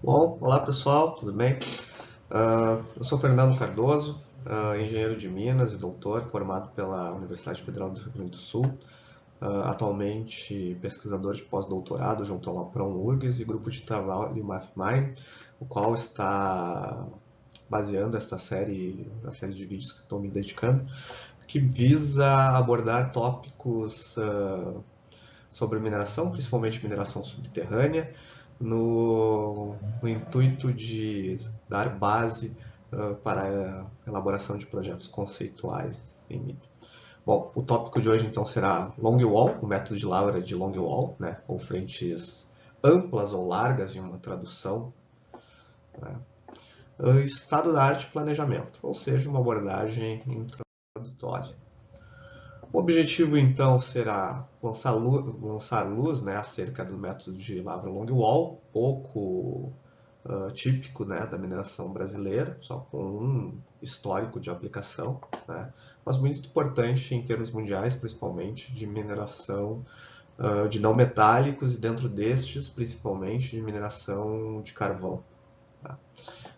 Bom, olá pessoal, tudo bem? Eu sou Fernando Cardoso, engenheiro de Minas e doutor, formado pela Universidade Federal do Rio Grande do Sul, atualmente pesquisador de pós-doutorado junto ao LAPRON URGS e grupo de trabalho MathMind, o qual está baseando essa série, a série de vídeos que estou me dedicando, que visa abordar tópicos sobre mineração, principalmente mineração subterrânea, no intuito de dar base para a elaboração de projetos conceituais em mídia. Bom, o tópico de hoje então será Longwall, o método de lavra de Longwall, né, ou frentes amplas ou largas em uma tradução, né, estado da arte e planejamento, ou seja, uma abordagem introdutória. O objetivo, então, será lançar luz, né, acerca do método de lavra longwall, pouco típico, né, da mineração brasileira, só com um histórico de aplicação, né, mas muito importante em termos mundiais, principalmente de mineração de não metálicos e dentro destes, principalmente de mineração de carvão. Tá?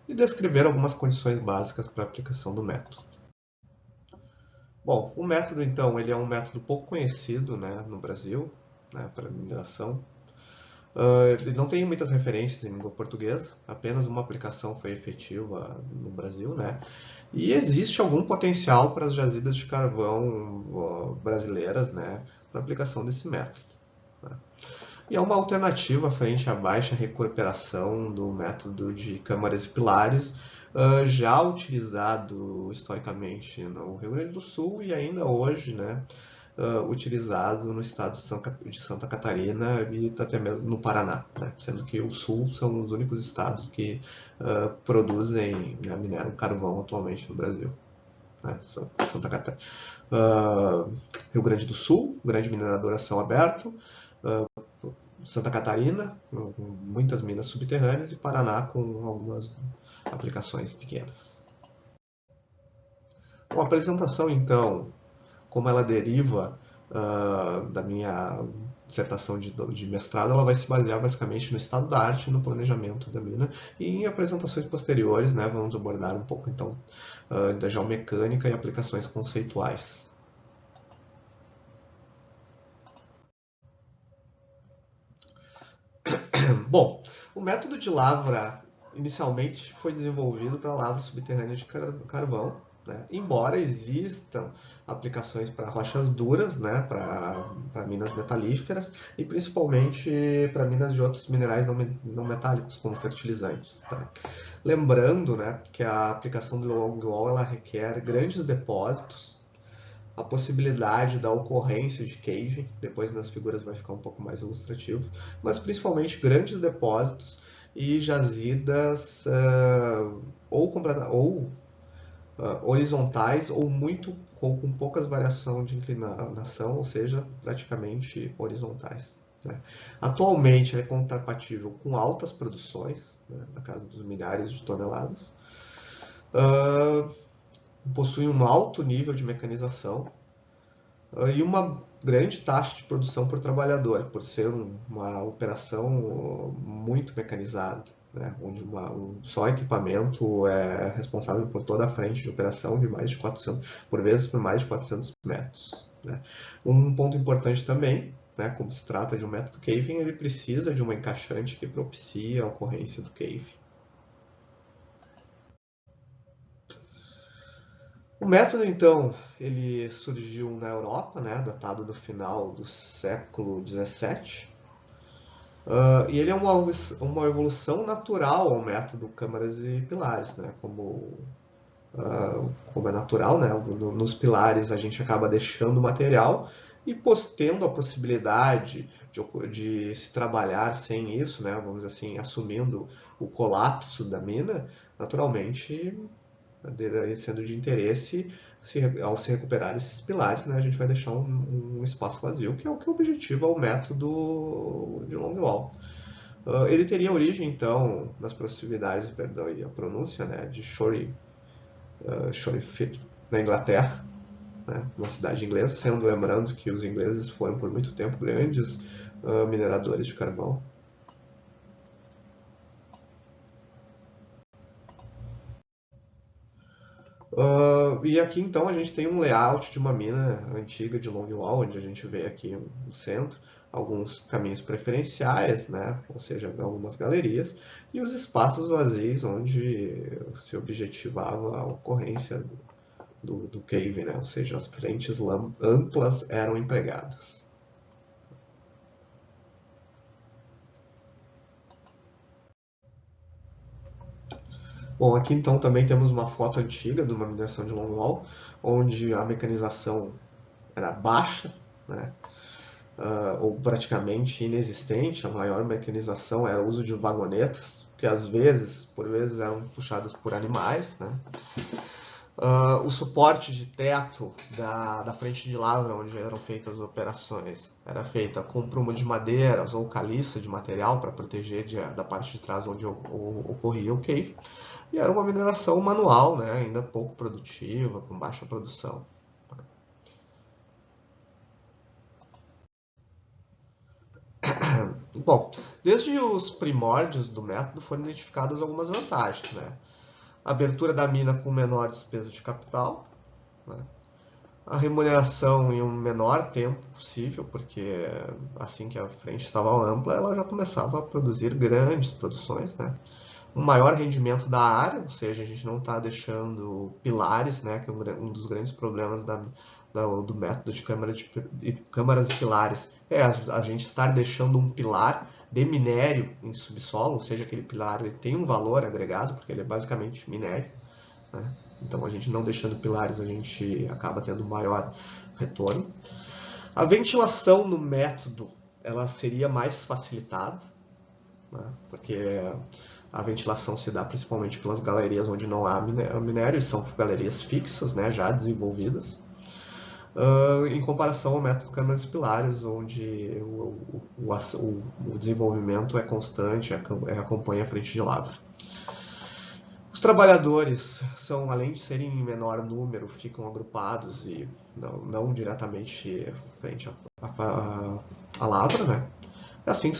E descrever algumas condições básicas para a aplicação do método. Bom, o método então, ele é um método pouco conhecido, né, no Brasil, né, para mineração. Ele não tem muitas referências em língua portuguesa, apenas uma aplicação foi efetiva no Brasil, né? E existe algum potencial para as jazidas de carvão brasileiras, né, para a aplicação desse método. Né? E é uma alternativa frente à baixa recuperação do método de câmaras e pilares, já utilizado historicamente no Rio Grande do Sul e ainda hoje, né, utilizado no estado de Santa Catarina e até mesmo no Paraná, né, sendo que o Sul são os únicos estados que produzem, né, mineram carvão atualmente no Brasil. Né, Santa Catarina. Rio Grande do Sul, grande minerador a céu aberto, Santa Catarina, com muitas minas subterrâneas, e Paraná, com algumas aplicações pequenas. Bom, a apresentação, então, como ela deriva da minha dissertação de mestrado, ela vai se basear basicamente no estado da arte e no planejamento da mina, e em apresentações posteriores, né, vamos abordar um pouco, então, da geomecânica e aplicações conceituais. Bom, o método de lavra inicialmente foi desenvolvido para lavra subterrânea de carvão, né? Embora existam aplicações para rochas duras, né? para minas metalíferas e principalmente para minas de outros minerais não metálicos, como fertilizantes. Tá? Lembrando, né, que a aplicação do longwall ela requer grandes depósitos, a possibilidade da ocorrência de caving, depois nas figuras vai ficar um pouco mais ilustrativo, mas principalmente grandes depósitos e jazidas ou horizontais ou muito com poucas variações de inclinação, ou seja, praticamente horizontais. Né? Atualmente é compatível com altas produções, né, na casa dos milhares de toneladas, possui um alto nível de mecanização e uma grande taxa de produção por trabalhador, por ser uma operação muito mecanizada, né, onde um só equipamento é responsável por toda a frente de operação de mais de 400, por vezes por mais de 400 metros. Né. Um ponto importante também, né, como se trata de um método caving, ele precisa de uma encaixante que propicie a ocorrência do caving. O método, então, ele surgiu na Europa, né, datado do final do século XVII, e ele é uma evolução natural ao método câmaras e pilares, né, como é natural, né, nos pilares a gente acaba deixando o material e tendo a possibilidade de se trabalhar sem isso, né, vamos dizer assim, assumindo o colapso da mina, naturalmente sendo de interesse, ao se recuperar esses pilares, né, a gente vai deixar um espaço vazio, que é o que objetiva o método de Longwall. Ele teria origem, então, nas proximidades, perdão, e a pronúncia, né, de Shorefit, na Inglaterra, né, uma cidade inglesa, sendo lembrando que os ingleses foram por muito tempo grandes mineradores de carvão. E aqui então a gente tem um layout de uma mina antiga de longwall, onde a gente vê aqui no centro alguns caminhos preferenciais, né? Ou seja, algumas galerias, e os espaços vazios onde se objetivava a ocorrência do cave, né? Ou seja, as frentes amplas eram empregadas. Bom, aqui então também temos uma foto antiga de uma mineração de longwall, onde a mecanização era baixa, né? Ou praticamente inexistente. A maior mecanização era o uso de vagonetas, que às vezes, por vezes, eram puxadas por animais, né? O suporte de teto da frente de lavra, onde eram feitas as operações, era feita com prumo de madeiras ou caliça de material para proteger da parte de trás onde ocorria o cave. E era uma mineração manual, né, ainda pouco produtiva, com baixa produção. Bom, desde os primórdios do método foram identificadas algumas vantagens, né? A abertura da mina com menor despesa de capital, né? A remuneração em um menor tempo possível, porque assim que a frente estava ampla, ela já começava a produzir grandes produções, né? Um maior rendimento da área, ou seja, a gente não está deixando pilares, né? Que é um dos grandes problemas do método de câmaras e pilares é a gente estar deixando um pilar de minério em subsolo, ou seja, aquele pilar ele tem um valor agregado, porque ele é basicamente minério, né? Então, a gente não deixando pilares, a gente acaba tendo maior retorno. A ventilação no método ela seria mais facilitada, né? Porque a ventilação se dá principalmente pelas galerias onde não há minério, e são galerias fixas, né, já desenvolvidas, em comparação ao método câmaras e pilares, onde o desenvolvimento é constante, acompanha a frente de lavra. Os trabalhadores são, além de serem em menor número, ficam agrupados e não diretamente frente à lavra, né? Assim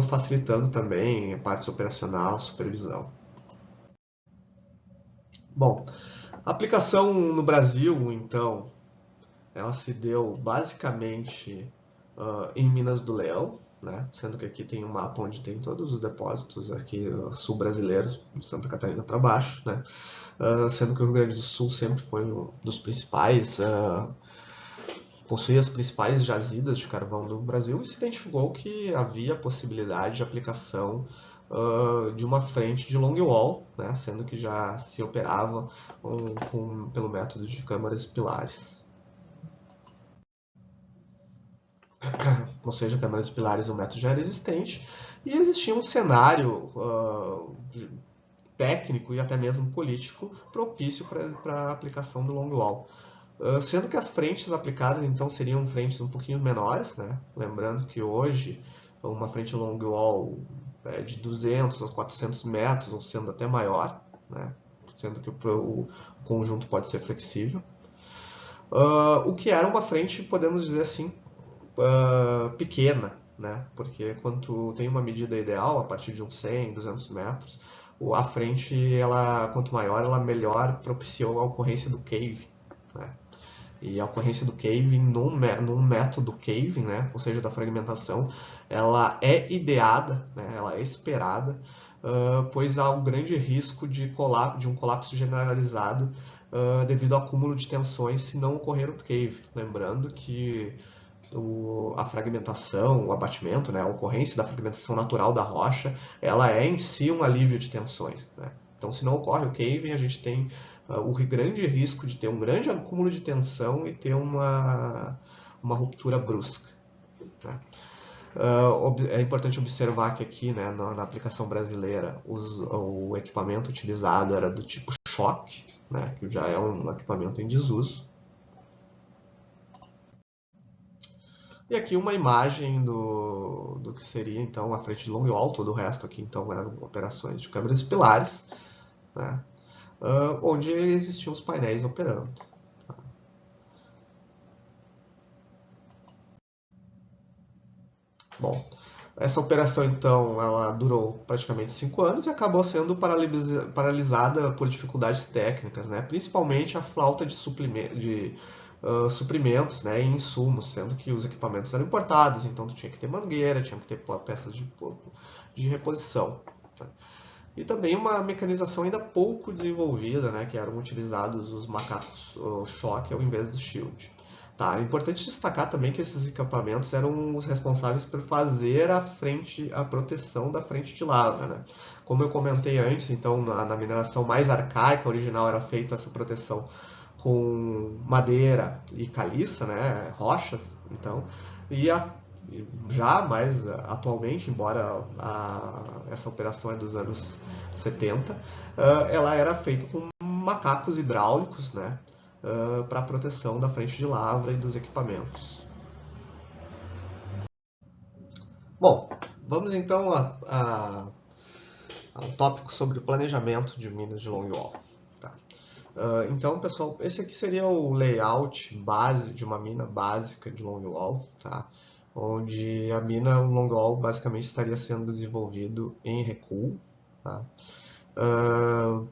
facilitando também a parte operacional, supervisão. Bom, a aplicação no Brasil, então, ela se deu basicamente em Minas do Leão, né? Sendo que aqui tem um mapa onde tem todos os depósitos aqui sul-brasileiros, de Santa Catarina para baixo, né? Sendo que o Rio Grande do Sul sempre foi um dos principais, possuía as principais jazidas de carvão do Brasil, e se identificou que havia possibilidade de aplicação de uma frente de longwall, né? Sendo que já se operava pelo método de câmaras e pilares. Ou seja, câmaras e pilares, o método já era existente, e existia um cenário técnico e até mesmo político propício para a aplicação do longwall. Sendo que as frentes aplicadas então seriam frentes um pouquinho menores, né? Lembrando que hoje uma frente longwall é de 200 a 400 metros, ou sendo até maior, né? Sendo que o conjunto pode ser flexível. O que era uma frente, podemos dizer assim, pequena, né? Porque quando tu tem uma medida ideal, a partir de uns 100, 200 metros, a frente, quanto maior, ela melhor propiciou a ocorrência do cave, né? E a ocorrência do caving num método caving, né? Ou seja, da fragmentação, ela é ideada, né? Ela é esperada, pois há um grande risco de um colapso generalizado devido ao acúmulo de tensões se não ocorrer o cave. Lembrando que a fragmentação, o abatimento, né, a ocorrência da fragmentação natural da rocha, ela é em si um alívio de tensões, né? Então, se não ocorre o caving, a gente tem o grande risco de ter um grande acúmulo de tensão e ter uma ruptura brusca, né? É importante observar que aqui, né, na aplicação brasileira, o equipamento utilizado era do tipo choque, né, que já é um equipamento em desuso. E aqui uma imagem do que seria então a frente de longwall, todo o resto aqui então eram operações de câmeras e pilares, né, onde existiam os painéis operando. Bom, Essa operação, então, ela durou praticamente 5 anos e acabou sendo paralisada por dificuldades técnicas, né? Principalmente a falta de suprimentos, né, e insumos, sendo que os equipamentos eram importados, então tu tinha que ter mangueira, tinha que ter peças de reposição. Tá? E também uma mecanização ainda pouco desenvolvida, né, que eram utilizados os macacos choque ao invés do shield. Tá, é importante destacar também que esses equipamentos eram os responsáveis por fazer a proteção da frente de lavra, né? Como eu comentei antes, então na mineração mais arcaica, original, era feita essa proteção com madeira e caliça, né, rochas, então, e já mais atualmente, embora essa operação é dos anos 70, ela era feita com macacos hidráulicos, né, para a proteção da frente de lavra e dos equipamentos. Bom, vamos então ao tópico sobre o planejamento de minas de longwall. Tá? Então, pessoal, esse aqui seria o layout base de uma mina básica de longwall, tá? Onde a mina longwall basicamente estaria sendo desenvolvido em recuo, tá?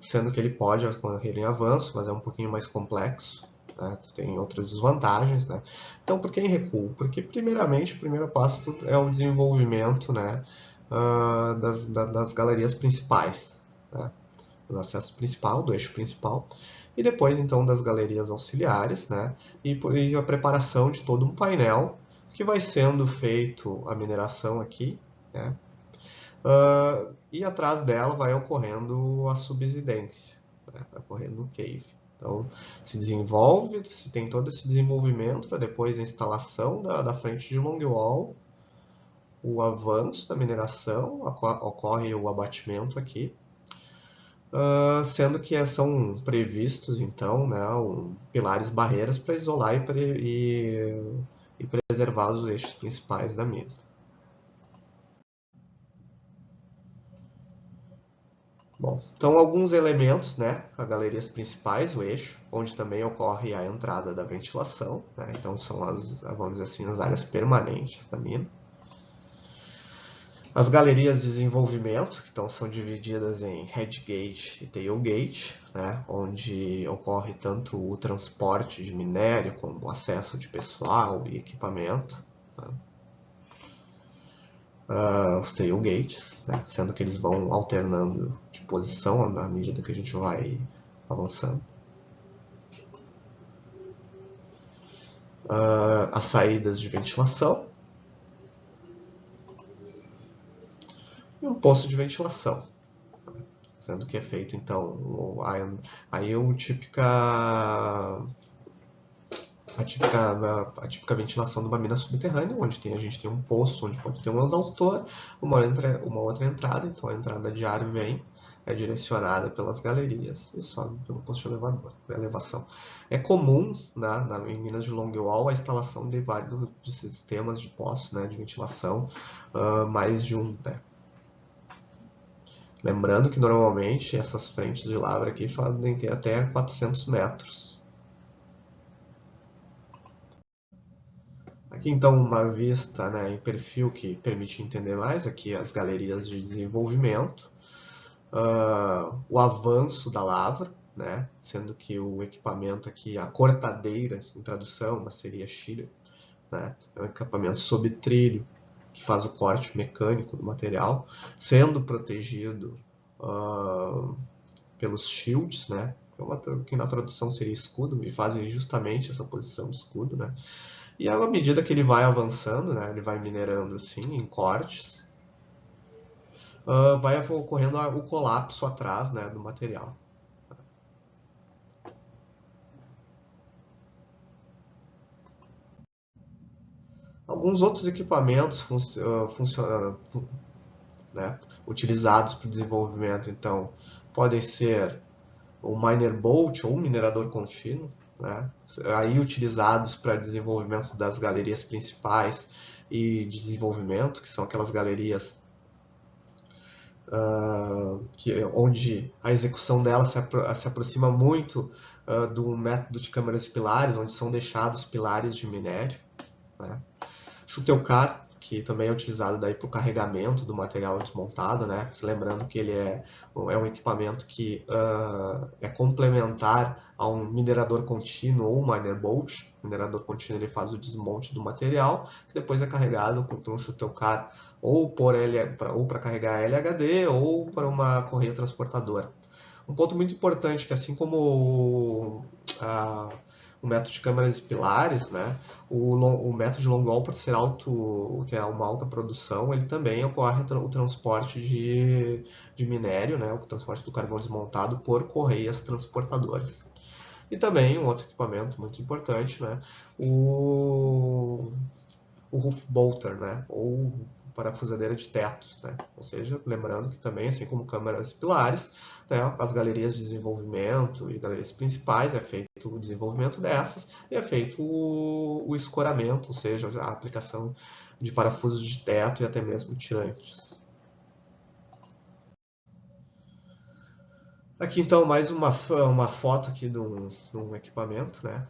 Sendo que ele pode ocorrer em avanço, mas é um pouquinho mais complexo, né? Tem outras desvantagens, né? Então, por que em recuo? Porque, primeiramente, o primeiro passo é o desenvolvimento, né, das galerias principais, né? Do acesso principal, do eixo principal, e depois, então, das galerias auxiliares, né? E a preparação de todo um painel que vai sendo feito a mineração aqui, né? E atrás dela vai ocorrendo a subsidência, né? Vai ocorrendo o cave. Então, se desenvolve, se tem todo esse desenvolvimento para depois a instalação da frente de longwall, o avanço da mineração, ocorre o abatimento aqui, sendo que são previstos, então, né, pilares barreiras para isolar e preservar os eixos principais da mina. Bom, então alguns elementos, né, as galerias principais, o eixo, onde também ocorre a entrada da ventilação, né, então são vamos dizer assim, as áreas permanentes da mina. As galerias de desenvolvimento, então, são divididas em headgate e tailgate, né, onde ocorre tanto o transporte de minério como o acesso de pessoal e equipamento. Né. Os tailgates, né, sendo que eles vão alternando de posição à medida que a gente vai avançando. As saídas de ventilação e um poço de ventilação, sendo que é feito, então, aí a típica ventilação de uma mina subterrânea, onde a gente tem um poço, onde pode ter um exaustor, uma outra entrada, então a entrada de ar é direcionada pelas galerias e sobe pelo posto de elevação. É comum, né, em minas de longwall, a instalação de vários sistemas de poços, né, de ventilação, mais de um, né. Lembrando que normalmente essas frentes de lavra aqui podem ter até 400 metros. Aqui então uma vista, né, em perfil que permite entender mais aqui as galerias de desenvolvimento, o avanço da lavra, né, sendo que o equipamento aqui, a cortadeira, em tradução, mas seria shearer, né, é um equipamento sob trilho que faz o corte mecânico do material, sendo protegido pelos shields, né, que na tradução seria escudo, e fazem justamente essa posição de escudo, né. E à medida que ele vai avançando, né, ele vai minerando assim, em cortes, vai ocorrendo o colapso atrás, né, do material. Alguns outros equipamentos né, utilizados para o desenvolvimento, então, podem ser o miner bolt ou minerador contínuo, né, aí utilizados para desenvolvimento das galerias principais e de desenvolvimento, que são aquelas galerias onde a execução dela se aproxima muito do método de câmaras e pilares, onde são deixados pilares de minério. Né. Schutelkar, que também é utilizado daí para o carregamento do material desmontado, né? Se lembrando que ele é um equipamento que é complementar a um minerador contínuo ou miner bolt. O minerador contínuo ele faz o desmonte do material, que depois é carregado por um shuttle car ou para carregar LHD ou para uma correia transportadora. Um ponto muito importante que assim como o método de câmaras pilares, né? O método de long haul, por ser ter uma alta produção, ele também ocorre o transporte de minério, né? O transporte do carvão desmontado por correias transportadoras. E também um outro equipamento muito importante, né? O roof bolter, né? Ou parafusadeira de tetos, né? Ou seja, lembrando que também, assim como câmaras pilares, né, as galerias de desenvolvimento e galerias principais é feito o desenvolvimento dessas e é feito o escoramento, ou seja, a aplicação de parafusos de teto e até mesmo tirantes. Aqui então mais uma foto aqui de um equipamento, né?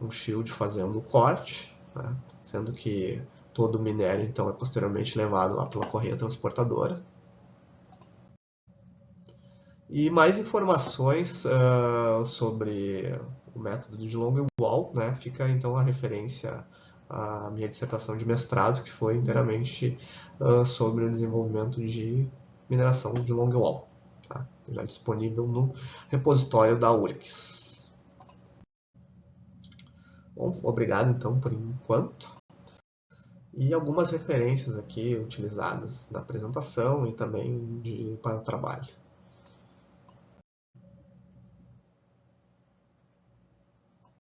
Um shield fazendo o corte, né? Sendo que todo o minério então é posteriormente levado lá pela correia transportadora. E mais informações sobre o método de Longwall, né? Fica então a referência à minha dissertação de mestrado, que foi inteiramente sobre o desenvolvimento de mineração de Longwall. Tá? Já disponível no repositório da URIX. Bom, obrigado então por enquanto. E algumas referências aqui utilizadas na apresentação e também para o trabalho.